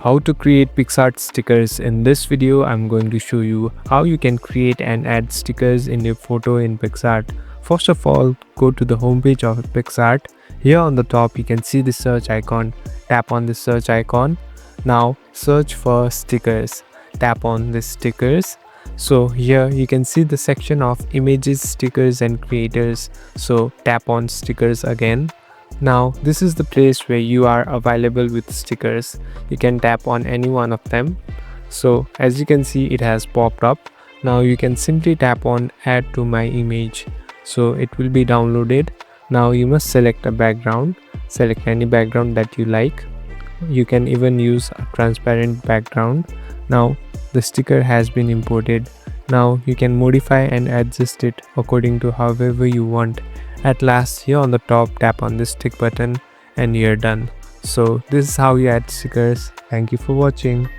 How to create Picsart stickers. In this video, I'm going to show you how you can create and add stickers in your photo in Picsart. First of all, go to the homepage of Picsart. Here on the top, you can see the search icon. Tap on the search icon. Now search for stickers. Tap on the stickers. So here you can see the section of images, stickers and creators. So tap on stickers again. Now this is the place where you are available with stickers. You can tap on any one of them. So as you can see, it has popped up. Now you can simply tap on add to my image. So it will be downloaded. Now you must select a background. Select any background that you like. You can even use a transparent background. Now the sticker has been imported. Now you can modify and adjust it according to however you want. At last, here on the top, tap on this tick button and you're done. So this is how you add stickers. Thank you for watching.